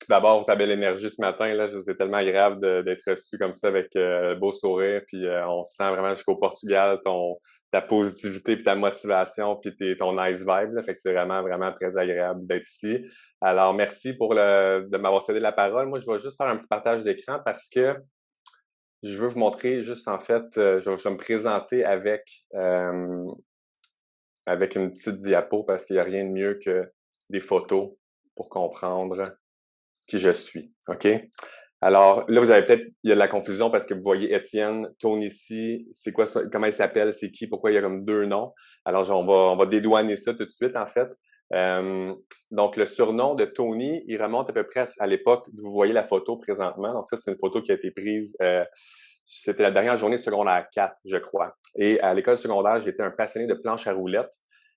tout d'abord, ta belle énergie ce matin, là, c'est tellement agréable d'être reçu comme ça avec beau sourire, puis on se sent vraiment jusqu'au Portugal, ta positivité, puis ta motivation, puis ton nice vibe, là, fait que c'est vraiment, vraiment très agréable d'être ici. Alors, merci de m'avoir cédé la parole. Moi, je vais juste faire un petit partage d'écran parce que je veux vous montrer juste, en fait, je vais me présenter avec une petite diapo parce qu'il n'y a rien de mieux que des photos pour comprendre qui je suis. OK? Alors, là, vous avez peut-être, il y a de la confusion parce que vous voyez Étienne, Tony ici, c'est quoi ça, comment il s'appelle, c'est qui, pourquoi il y a comme deux noms. Alors, on va dédouaner ça tout de suite, en fait. Euh, donc, le surnom de Tony, il remonte à peu près à l'époque où vous voyez la photo présentement. Donc, ça, c'est une photo qui a été prise, c'était la dernière journée de secondaire 4, je crois. Et à l'école secondaire, j'étais un passionné de planche à roulettes.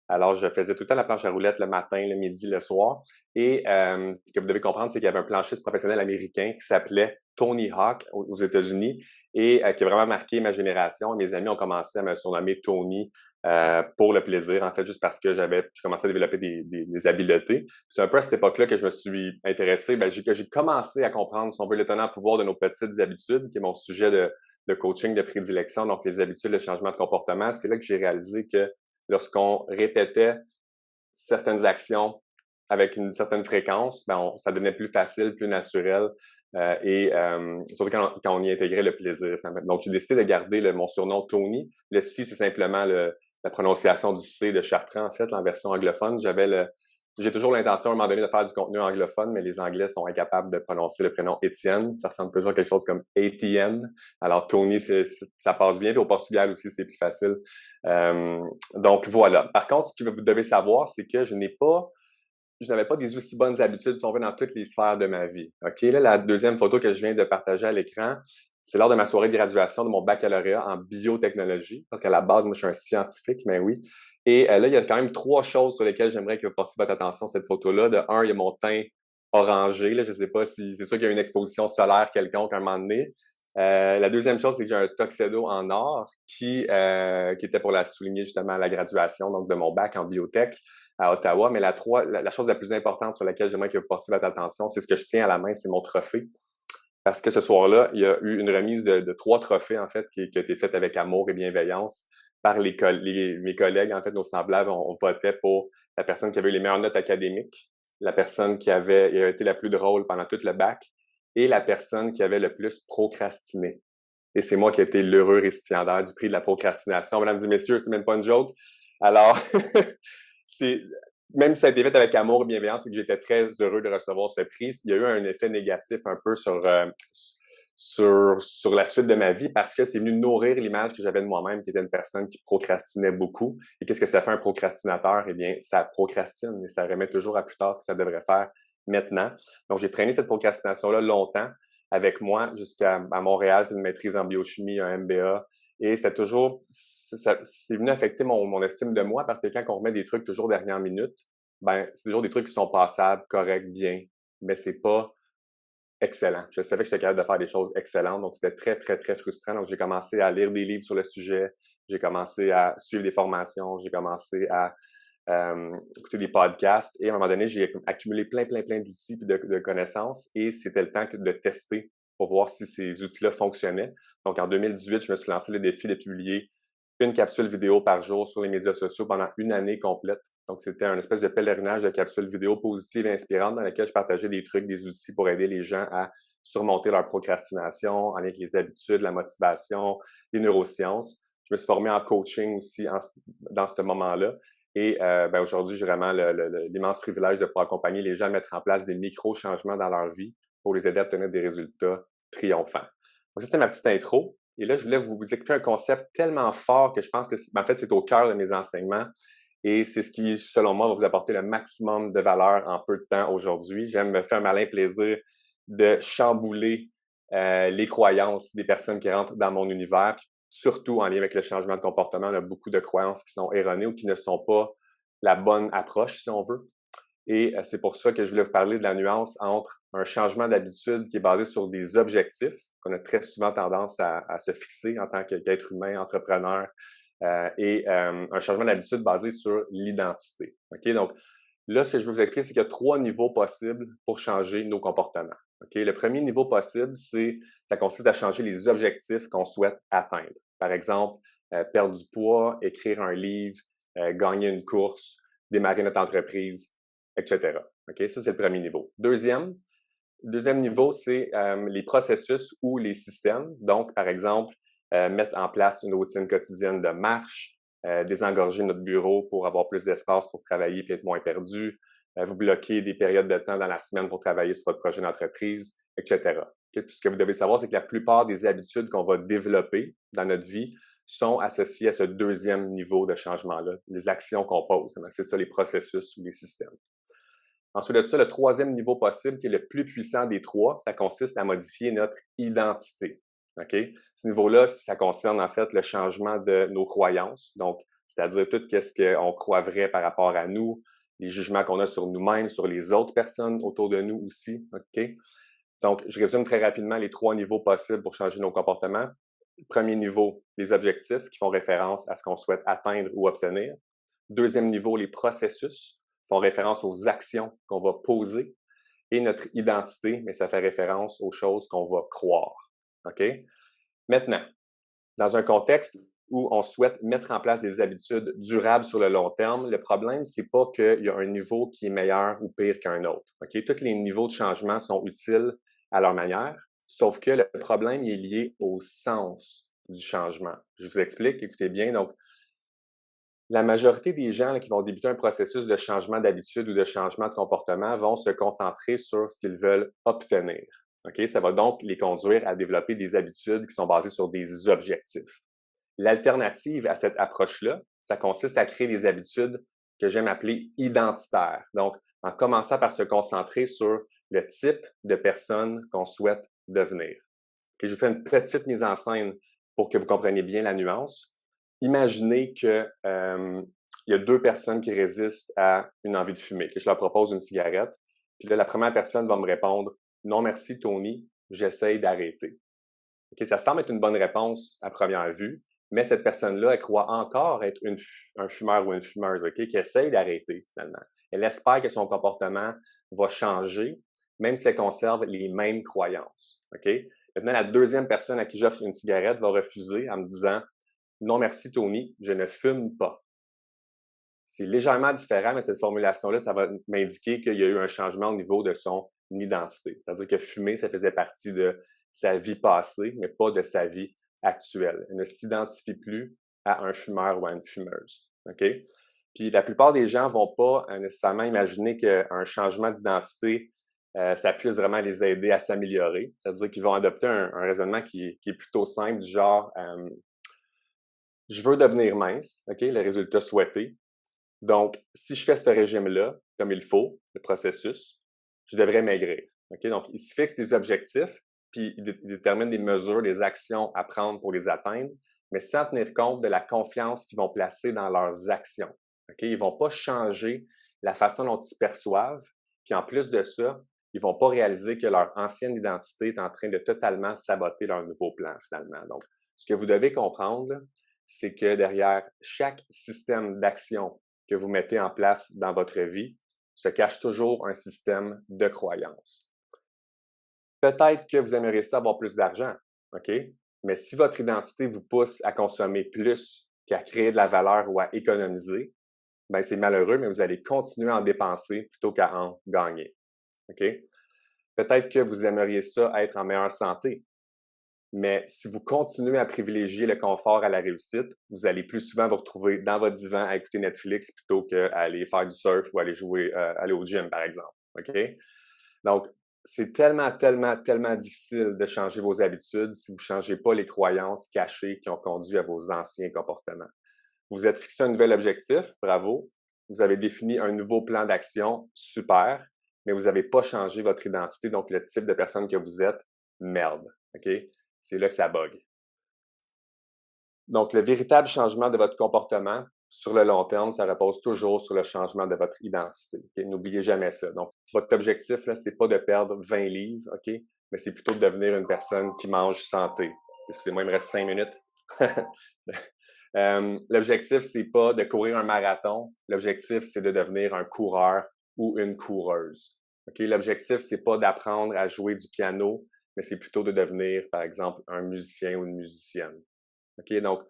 Alors, je faisais tout le temps la planche à roulettes le matin, le midi, le soir. Et ce que vous devez comprendre, c'est qu'il y avait un planchiste professionnel américain qui s'appelait Tony Hawk aux États-Unis et qui a vraiment marqué ma génération. Mes amis ont commencé à me surnommer Tony pour le plaisir, en fait, juste parce que je commençais à développer des habiletés. C'est un peu à cette époque-là que je me suis intéressé, que j'ai commencé à comprendre, si on veut, l'étonnant pouvoir de nos petites habitudes, qui est mon sujet de coaching de prédilection, donc les habitudes, le changement de comportement. C'est là que j'ai réalisé que lorsqu'on répétait certaines actions avec une certaine fréquence, ça devenait plus facile, plus naturel surtout quand on y intégrait le plaisir. Donc, j'ai décidé de garder mon surnom Tony. Le C, c'est simplement la prononciation du C de Chartrand, en fait, en version anglophone. J'ai toujours l'intention à un moment donné de faire du contenu anglophone, mais les Anglais sont incapables de prononcer le prénom Étienne. Ça ressemble toujours à quelque chose comme ATN. Alors, Tony, ça passe bien. Puis au Portugal aussi, c'est plus facile. Donc, voilà. Par contre, ce que vous devez savoir, c'est que je n'avais pas des aussi bonnes habitudes, si on veut, dans toutes les sphères de ma vie. OK? Là, la deuxième photo que je viens de partager à l'écran, c'est lors de ma soirée de graduation de mon baccalauréat en biotechnologie, parce qu'à la base, moi, je suis un scientifique, mais oui. Et là, il y a quand même trois choses sur lesquelles j'aimerais que vous portiez votre attention, cette photo-là. De un, il y a mon teint orangé. Là, je ne sais pas si c'est sûr qu'il y a une exposition solaire quelconque à un moment donné. La deuxième chose, c'est que j'ai un tuxedo en or qui était pour la souligner justement à la graduation donc de mon bac en biotech à Ottawa. Mais la chose la plus importante sur laquelle j'aimerais que vous portiez votre attention, c'est ce que je tiens à la main, c'est mon trophée. Parce que ce soir-là, il y a eu une remise de trois trophées, en fait, qui a été faite avec amour et bienveillance par mes collègues, en fait, nos semblables. On votait pour la personne qui avait eu les meilleures notes académiques, la personne qui avait été la plus drôle pendant tout le bac et la personne qui avait le plus procrastiné. Et c'est moi qui ai été l'heureux récipiendaire du prix de la procrastination. Mesdames et messieurs, c'est même pas une joke. Alors, c'est, même si ça a été fait avec amour et bienveillance, c'est que j'étais très heureux de recevoir ce prix. Il y a eu un effet négatif un peu sur la suite de ma vie parce que c'est venu nourrir l'image que j'avais de moi-même, qui était une personne qui procrastinait beaucoup. Et qu'est-ce que ça fait un procrastinateur? Eh bien, ça procrastine et ça remet toujours à plus tard ce que ça devrait faire maintenant. Donc, j'ai traîné cette procrastination-là longtemps avec moi jusqu'à Montréal, c'est une maîtrise en biochimie, un MBA. Et c'est venu affecter mon estime de moi parce que quand on remet des trucs toujours dernière minute, c'est toujours des trucs qui sont passables, corrects, bien, mais c'est pas excellent. Je savais que j'étais capable de faire des choses excellentes, donc c'était très, très, très frustrant. Donc, j'ai commencé à lire des livres sur le sujet, j'ai commencé à suivre des formations, j'ai commencé à écouter des podcasts et à un moment donné, j'ai accumulé plein, plein, plein d'outils et de connaissances et c'était le temps de tester pour voir si ces outils-là fonctionnaient. Donc, en 2018, je me suis lancé le défi de publier une capsule vidéo par jour sur les médias sociaux pendant une année complète. Donc, c'était un espèce de pèlerinage de capsules vidéo positives et inspirantes dans lesquelles je partageais des trucs, des outils pour aider les gens à surmonter leur procrastination en lien avec les habitudes, la motivation, les neurosciences. Je me suis formé en coaching aussi dans ce moment-là. Et aujourd'hui, j'ai vraiment l'immense privilège de pouvoir accompagner les gens à mettre en place des micro-changements dans leur vie pour les aider à obtenir des résultats triomphants. Donc, ça, c'était ma petite intro. Et là, je voulais vous expliquer un concept tellement fort que je pense que, en fait, c'est au cœur de mes enseignements. Et c'est ce qui, selon moi, va vous apporter le maximum de valeur en peu de temps aujourd'hui. J'aime me faire un malin plaisir de chambouler les croyances des personnes qui rentrent dans mon univers, puis surtout en lien avec le changement de comportement. On a beaucoup de croyances qui sont erronées ou qui ne sont pas la bonne approche, si on veut. Et c'est pour ça que je voulais vous parler de la nuance entre un changement d'habitude qui est basé sur des objectifs, qu'on a très souvent tendance à se fixer en tant qu'être humain, entrepreneur, et un changement d'habitude basé sur l'identité. OK? Donc, Là, ce que je veux vous expliquer, c'est qu'il y a 3 niveaux possibles pour changer nos comportements. OK? Le premier niveau possible, ça consiste à changer les objectifs qu'on souhaite atteindre. Par exemple, perdre du poids, écrire un livre, gagner une course, démarrer notre entreprise, etc. OK? Ça, c'est le premier niveau. Deuxième niveau, c'est les processus ou les systèmes. Donc, par exemple, mettre en place une routine quotidienne de marche, désengorger notre bureau pour avoir plus d'espace pour travailler et être moins perdu, vous bloquer des périodes de temps dans la semaine pour travailler sur votre projet d'entreprise, etc. Okay? Puis ce que vous devez savoir, c'est que la plupart des habitudes qu'on va développer dans notre vie sont associées à ce deuxième niveau de changement-là, les actions qu'on pose. C'est ça, les processus ou les systèmes. Ensuite de ça, le troisième niveau possible, qui est le plus puissant des trois, ça consiste à modifier notre identité. OK? Ce niveau-là, ça concerne en fait le changement de nos croyances. Donc, c'est-à-dire tout ce qu'on croit vrai par rapport à nous, les jugements qu'on a sur nous-mêmes, sur les autres personnes autour de nous aussi. OK? Donc, je résume très rapidement les 3 niveaux possibles pour changer nos comportements. Premier niveau, les objectifs qui font référence à ce qu'on souhaite atteindre ou obtenir. Deuxième niveau, les processus font référence aux actions qu'on va poser. Et notre identité, mais ça fait référence aux choses qu'on va croire. OK? Maintenant, dans un contexte où on souhaite mettre en place des habitudes durables sur le long terme, le problème, c'est pas qu'il y a un niveau qui est meilleur ou pire qu'un autre. OK? Tous les niveaux de changement sont utiles à leur manière, sauf que le problème est lié au sens du changement. Je vous explique, écoutez bien. Donc, la majorité des gens là, qui vont débuter un processus de changement d'habitude ou de changement de comportement vont se concentrer sur ce qu'ils veulent obtenir. OK? Ça va donc les conduire à développer des habitudes qui sont basées sur des objectifs. L'alternative à cette approche-là, ça consiste à créer des habitudes que j'aime appeler identitaires. Donc, en commençant par se concentrer sur le type de personne qu'on souhaite devenir. Okay? Je vous fais une petite mise en scène pour que vous compreniez bien la nuance. Imaginez que il y a 2 personnes qui résistent à une envie de fumer, que je leur propose une cigarette. Puis là, la première personne va me répondre « Non merci Tony, j'essaye d'arrêter ». Okay, ça semble être une bonne réponse à première vue, mais cette personne-là, elle croit encore être un fumeur ou une fumeuse, okay, qui essaye d'arrêter finalement. Elle espère que son comportement va changer, même si elle conserve les mêmes croyances. Okay? Maintenant, la deuxième personne à qui j'offre une cigarette va refuser en me disant « Non merci Tony, je ne fume pas ». C'est légèrement différent, mais cette formulation-là, ça va m'indiquer qu'il y a eu un changement au niveau de son identité. C'est-à-dire que fumer, ça faisait partie de sa vie passée, mais pas de sa vie actuelle. Elle ne s'identifie plus à un fumeur ou à une fumeuse. OK? Puis la plupart des gens vont pas nécessairement imaginer qu'un changement d'identité, ça puisse vraiment les aider à s'améliorer. C'est-à-dire qu'ils vont adopter un raisonnement qui est plutôt simple, du genre je veux devenir mince, OK, le résultat souhaité. Donc, si je fais ce régime-là, comme il faut, le processus, je devrais maigrir. OK? Donc, ils se fixent des objectifs, puis ils déterminent des mesures, des actions à prendre pour les atteindre, mais sans tenir compte de la confiance qu'ils vont placer dans leurs actions. OK? Ils ne vont pas changer la façon dont ils se perçoivent, puis en plus de ça, ils ne vont pas réaliser que leur ancienne identité est en train de totalement saboter leur nouveau plan, finalement. Donc, ce que vous devez comprendre, c'est que derrière chaque système d'action que vous mettez en place dans votre vie se cache toujours un système de croyances. Peut-être que vous aimeriez ça avoir plus d'argent, OK? Mais si votre identité vous pousse à consommer plus qu'à créer de la valeur ou à économiser, ben c'est malheureux, mais vous allez continuer à en dépenser plutôt qu'à en gagner. OK? Peut-être que vous aimeriez ça être en meilleure santé, mais si vous continuez à privilégier le confort à la réussite, vous allez plus souvent vous retrouver dans votre divan à écouter Netflix plutôt qu'à aller faire du surf ou aller jouer, aller au gym, par exemple. OK? Donc, c'est tellement difficile de changer vos habitudes si vous ne changez pas les croyances cachées qui ont conduit à vos anciens comportements. Vous êtes fixé un nouvel objectif, bravo. Vous avez défini un nouveau plan d'action, super, mais vous n'avez pas changé votre identité, donc le type de personne que vous êtes, merde. OK? C'est là que ça bug. Donc, le véritable changement de votre comportement sur le long terme, ça repose toujours sur le changement de votre identité. Okay? N'oubliez jamais ça. Donc, votre objectif, ce n'est pas de perdre 20 livres, OK? Mais c'est plutôt de devenir une personne qui mange santé. Excusez-moi, il me reste 5 minutes. L'objectif, c'est pas de courir un marathon. L'objectif, c'est de devenir un coureur ou une coureuse. OK? L'objectif, c'est pas d'apprendre à jouer du piano, mais c'est plutôt de devenir, par exemple, un musicien ou une musicienne. OK? Donc,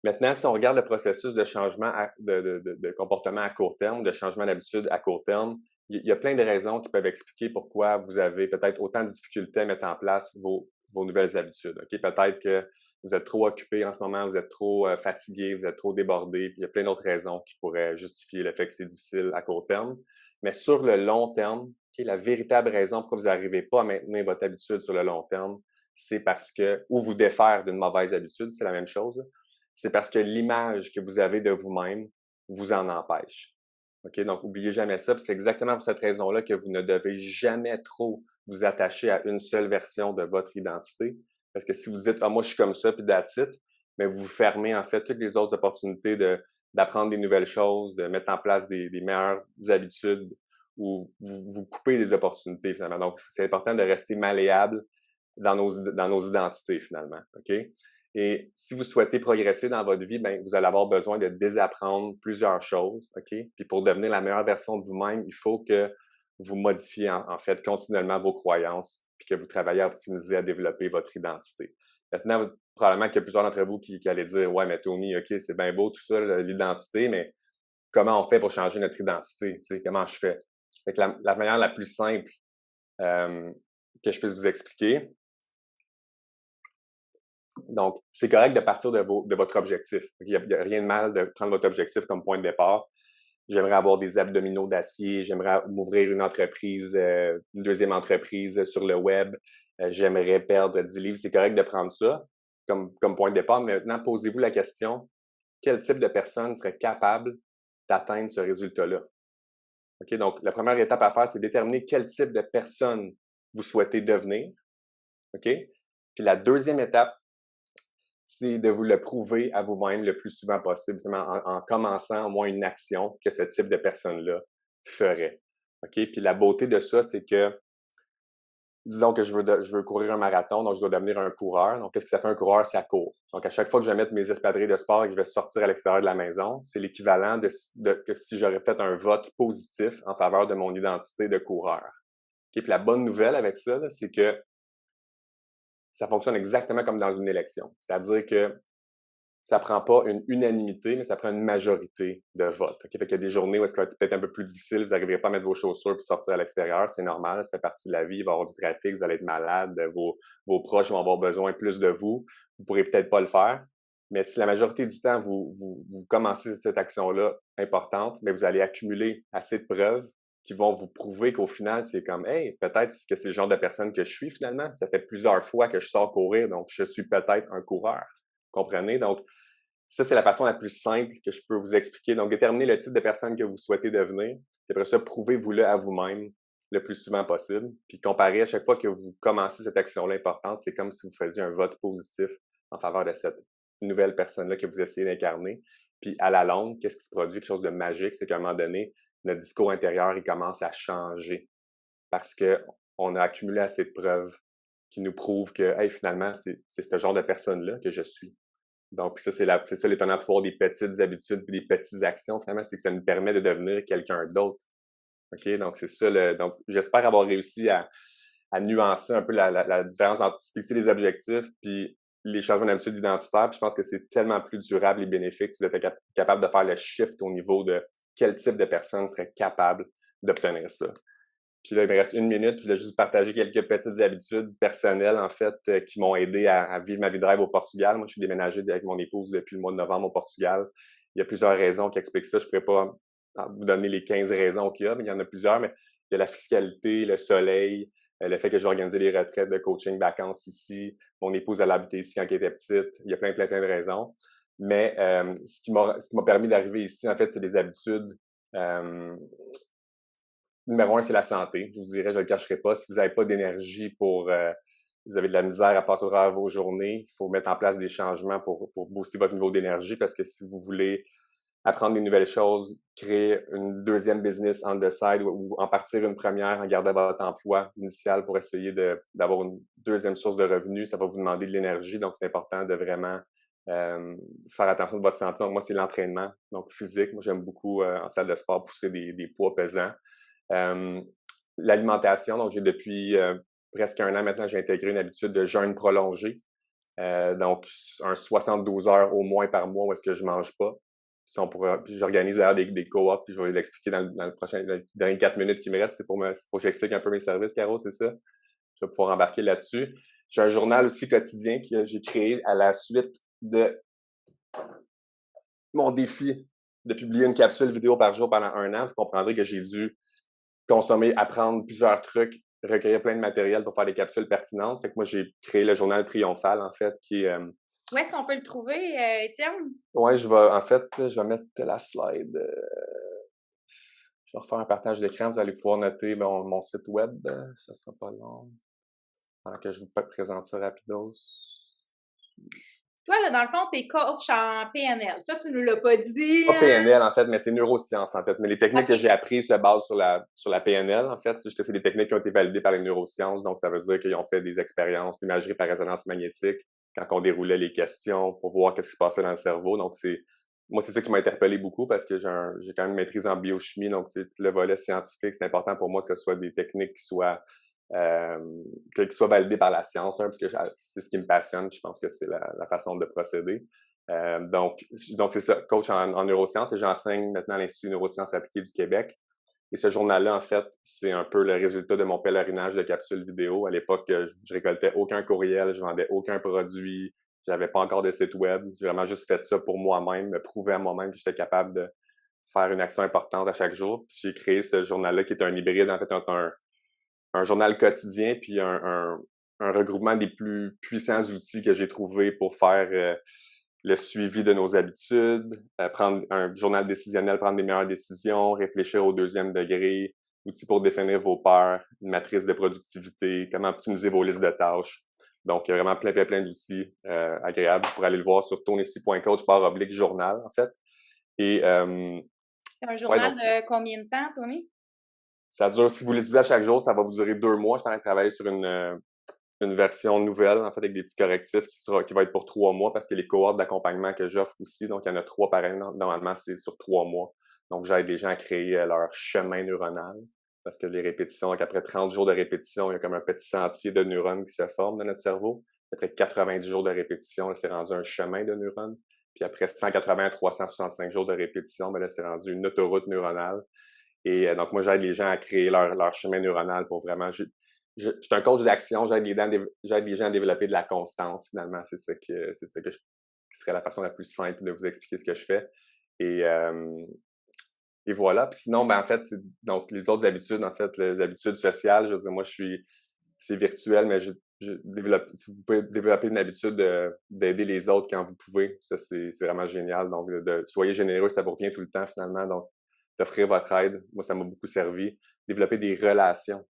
maintenant, si on regarde le processus de changement de comportement à court terme, de changement d'habitude à court terme, il y a plein de raisons qui peuvent expliquer pourquoi vous avez peut-être autant de difficultés à mettre en place vos nouvelles habitudes. OK? Peut-être que vous êtes trop occupé en ce moment, vous êtes trop fatigué, vous êtes trop débordé, puis il y a plein d'autres raisons qui pourraient justifier le fait que c'est difficile à court terme. Mais sur le long terme, OK, la véritable raison pourquoi vous n'arrivez pas à maintenir votre habitude sur le long terme, c'est parce que, ou vous défaire d'une mauvaise habitude, c'est la même chose, c'est parce que l'image que vous avez de vous-même vous en empêche. OK? Donc, n'oubliez jamais ça. C'est exactement pour cette raison-là que vous ne devez jamais trop vous attacher à une seule version de votre identité. Parce que si vous dites, ah, moi, je suis comme ça, puis that's it, mais vous fermez, en fait, toutes les autres opportunités d'apprendre des nouvelles choses, de mettre en place des meilleures habitudes ou vous coupez des opportunités, finalement. Donc, c'est important de rester malléable dans nos identités, finalement. OK? Et si vous souhaitez progresser dans votre vie, ben, vous allez avoir besoin de désapprendre plusieurs choses, OK? Puis pour devenir la meilleure version de vous-même, il faut que vous modifiez en fait continuellement vos croyances, puis que vous travaillez à optimiser, à développer votre identité. Maintenant, probablement qu'il y a plusieurs d'entre vous qui allaient dire, ouais, mais Tony, OK, c'est bien beau tout ça, l'identité, mais comment on fait pour changer notre identité? Tu sais, comment je fais? Fait que la manière la plus simple que je puisse vous expliquer, donc, c'est correct de partir de votre objectif. Il n'y a rien de mal de prendre votre objectif comme point de départ. J'aimerais avoir des abdominaux d'acier, j'aimerais m'ouvrir une entreprise, une deuxième entreprise sur le web, j'aimerais perdre 10 livres. C'est correct de prendre ça comme point de départ. Mais maintenant, posez-vous la question, quel type de personne serait capable d'atteindre ce résultat-là? OK? Donc, la première étape à faire, c'est déterminer quel type de personne vous souhaitez devenir. OK? Puis la deuxième étape, c'est de vous le prouver à vous-même le plus souvent possible, en commençant au moins une action que ce type de personne-là ferait. OK? Puis la beauté de ça, c'est que, disons que je veux courir un marathon, donc je dois devenir un coureur. Donc, qu'est-ce que ça fait un coureur? Ça court. Donc, à chaque fois que je vais mettre mes espadrilles de sport et que je vais sortir à l'extérieur de la maison, c'est l'équivalent que si j'aurais fait un vote positif en faveur de mon identité de coureur. OK? Puis la bonne nouvelle avec ça, c'est que ça fonctionne exactement comme dans une élection. C'est-à-dire que ça prend pas une unanimité, mais ça prend une majorité de votes. Okay? Fait qu'il y a des journées où est-ce que ça va être peut-être un peu plus difficile, vous n'arriverez pas à mettre vos chaussures puis sortir à l'extérieur, c'est normal, ça fait partie de la vie, il va y avoir du trafic, vous allez être malade, vos proches vont avoir besoin plus de vous, vous pourrez peut-être pas le faire, mais si la majorité du temps, vous commencez cette action-là importante, mais vous allez accumuler assez de preuves qui vont vous prouver qu'au final, c'est comme, hey, peut-être que c'est le genre de personne que je suis finalement, ça fait plusieurs fois que je sors courir, donc je suis peut-être un coureur. Comprenez? Donc, ça, c'est la façon la plus simple que je peux vous expliquer. Donc, déterminez le type de personne que vous souhaitez devenir. Puis après ça, prouvez-vous-le à vous-même le plus souvent possible. Puis comparez à chaque fois que vous commencez cette action-là importante, c'est comme si vous faisiez un vote positif en faveur de cette nouvelle personne-là que vous essayez d'incarner. Puis à la longue, qu'est-ce qui se produit? Quelque chose de magique, c'est qu'à un moment donné, notre discours intérieur, il commence à changer parce qu'on a accumulé assez de preuves qui nous prouvent que, hey, finalement, c'est ce genre de personne-là que je suis. Donc, ça, c'est ça l'étonnant de pouvoir des petites habitudes et des petites actions, finalement, c'est que ça nous permet de devenir quelqu'un d'autre. OK? Donc, c'est ça donc, j'espère avoir réussi à nuancer un peu la différence entre fixer des objectifs puis les changements d'habitude identitaires. Puis je pense que c'est tellement plus durable et bénéfique si vous êtes capable de faire le shift au niveau de quel type de personne serait capable d'obtenir ça. Puis là, il me reste 1 minute, puis je voulais juste partager quelques petites habitudes personnelles, en fait, qui m'ont aidé à vivre ma vie de rêve au Portugal. Moi, je suis déménagé avec mon épouse depuis le mois de novembre au Portugal. Il y a plusieurs raisons qui expliquent ça. Je ne pourrais pas vous donner les 15 raisons qu'il y a, mais il y en a plusieurs. Mais il y a la fiscalité, le soleil, le fait que j'ai organisé les retraites de coaching vacances ici. Mon épouse, elle a habité ici quand elle était petite. Il y a plein de raisons. Mais ce qui m'a permis d'arriver ici, en fait, c'est des habitudes numéro 1, c'est la santé. Je vous dirais, je ne le cacherai pas. Si vous n'avez pas d'énergie vous avez de la misère à passer au travers vos journées, il faut mettre en place des changements pour booster votre niveau d'énergie parce que si vous voulez apprendre des nouvelles choses, créer une deuxième business on the side ou en partir une première en gardant votre emploi initial pour essayer d'avoir une deuxième source de revenus, ça va vous demander de l'énergie. Donc, c'est important de vraiment faire attention de votre santé. Donc, moi, c'est l'entraînement, donc physique. Moi, j'aime beaucoup en salle de sport pousser des poids pesants. L'alimentation, donc j'ai depuis presque 1 an maintenant, j'ai intégré une habitude de jeûne prolongé. Donc, un 72 heures au moins par mois où est-ce que je mange pas. Puis j'organise d'ailleurs des co-ops, puis je vais l'expliquer dans les dernières 4 minutes qui me restent. C'est pour que j'explique un peu mes services, Caro, c'est ça? Je vais pouvoir embarquer là-dessus. J'ai un journal aussi quotidien que j'ai créé à la suite de mon défi de publier une capsule vidéo par jour pendant 1 an. Vous comprendrez que j'ai dû consommer, apprendre plusieurs trucs, recueillir plein de matériel pour faire des capsules pertinentes. Fait que moi, j'ai créé le journal triomphal, en fait, qui est... Où est-ce qu'on peut le trouver, Étienne? Ouais, je vais mettre la slide. Je vais refaire un partage d'écran. Vous allez pouvoir noter mon site web. Ça sera pas long. Alors que je vous présente ça rapidos. Toi, là, dans le fond, t'es coach en PNL. Ça, tu nous l'as pas dit. Pas PNL, en fait, mais c'est neurosciences, en fait. Mais les techniques que j'ai apprises se basent sur la PNL, en fait. C'est juste que c'est des techniques qui ont été validées par les neurosciences. Donc, ça veut dire qu'ils ont fait des expériences d'imagerie par résonance magnétique quand on déroulait les questions pour voir qu'est-ce qui se passait dans le cerveau. Donc, moi, c'est ça qui m'a interpellé beaucoup parce que j'ai quand même une maîtrise en biochimie. Donc, le volet scientifique, c'est important pour moi que ce soit des techniques qui soient validées par la science, parce que c'est ce qui me passionne. Je pense que c'est la façon de procéder. Donc c'est ça, coach en neurosciences, et j'enseigne maintenant à l'Institut de neurosciences appliquées du Québec. Et ce journal-là, en fait, c'est un peu le résultat de mon pèlerinage de capsules vidéo. À l'époque, je récoltais aucun courriel, je vendais aucun produit, j'avais pas encore de site web. J'ai vraiment juste fait ça pour moi-même, me prouver à moi-même que j'étais capable de faire une action importante à chaque jour. Puis j'ai créé ce journal-là qui est un hybride, en fait, un journal quotidien, puis un regroupement des plus puissants outils que j'ai trouvés pour faire le suivi de nos habitudes, prendre un journal décisionnel, prendre des meilleures décisions, réfléchir au 2e degré, outils pour définir vos peurs, une matrice de productivité, comment optimiser vos listes de tâches. Donc, il y a vraiment plein d'outils agréables. Vous pourrez aller le voir sur tonyc.coach/journal, en fait. Et, c'est un journal de combien de temps, Tony? Ça dure, si vous l'utilisez à chaque jour, ça va vous durer 2 mois. Je suis en train de travailler sur une version nouvelle, en fait, avec des petits correctifs qui va être pour 3 mois parce que les cohortes d'accompagnement que j'offre aussi, donc il y en a 3 par an. Normalement, c'est sur 3 mois. Donc, j'aide les gens à créer leur chemin neuronal parce que les répétitions, donc après 30 jours de répétition, il y a comme un petit sentier de neurones qui se forme dans notre cerveau. Après 90 jours de répétition, c'est rendu un chemin de neurones. Puis après 180 à 365 jours de répétition, là, c'est rendu une autoroute neuronale. Et donc, moi, j'aide les gens à créer leur chemin neuronal pour vraiment... Je suis un coach d'action, j'aide les gens à développer de la constance, finalement. C'est ça qui serait la façon la plus simple de vous expliquer ce que je fais. Et voilà. Puis sinon, en fait, donc les autres habitudes, en fait, les habitudes sociales, je veux dire, moi, c'est virtuel, mais si vous pouvez développer une habitude d'aider les autres quand vous pouvez, ça, c'est vraiment génial. Donc, soyez généreux, ça vous revient tout le temps, finalement. Donc, d'offrir votre aide, moi, ça m'a beaucoup servi. Développer des relations.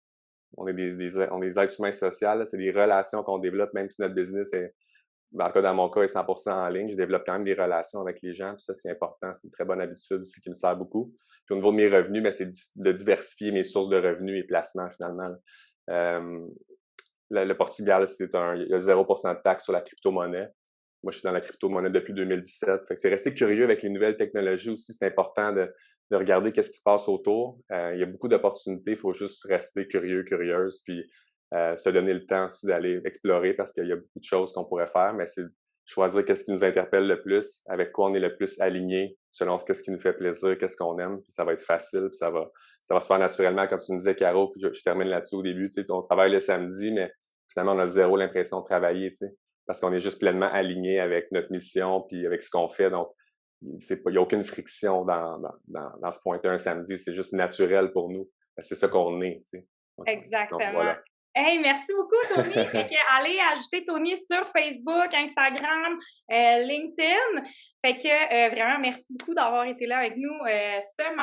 On est des êtres humains sociaux, c'est des relations qu'on développe, même si notre business est, en tout cas, dans mon cas, est 100% en ligne. Je développe quand même des relations avec les gens, puis ça, c'est important. C'est une très bonne habitude aussi qui me sert beaucoup. Puis au niveau de mes revenus, c'est de diversifier mes sources de revenus et placements, finalement. Le Portugal, il y a 0% de taxe sur la crypto-monnaie. Moi, je suis dans la crypto-monnaie depuis 2017. Fait que c'est rester curieux avec les nouvelles technologies aussi. C'est important de regarder qu'est-ce qui se passe autour. Il y a beaucoup d'opportunités. Il faut juste rester curieux, curieuse, puis se donner le temps aussi d'aller explorer parce qu'il y a beaucoup de choses qu'on pourrait faire, mais c'est choisir qu'est-ce qui nous interpelle le plus, avec quoi on est le plus aligné, selon qu'est-ce qui nous fait plaisir, qu'est-ce qu'on aime, puis ça va être facile, puis ça va se faire naturellement, comme tu nous disais, Caro, puis je termine là-dessus au début, tu sais, on travaille le samedi, mais finalement, on a zéro l'impression de travailler, tu sais, parce qu'on est juste pleinement aligné avec notre mission, puis avec ce qu'on fait, donc il n'y a aucune friction dans se pointer un samedi, c'est juste naturel pour nous, c'est ça qu'on est, tu sais. Exactement. Donc, voilà. Hey, merci beaucoup, Tony. Fait que allez ajouter Tony sur Facebook, Instagram, LinkedIn. Fait que vraiment, merci beaucoup d'avoir été là avec nous ce matin.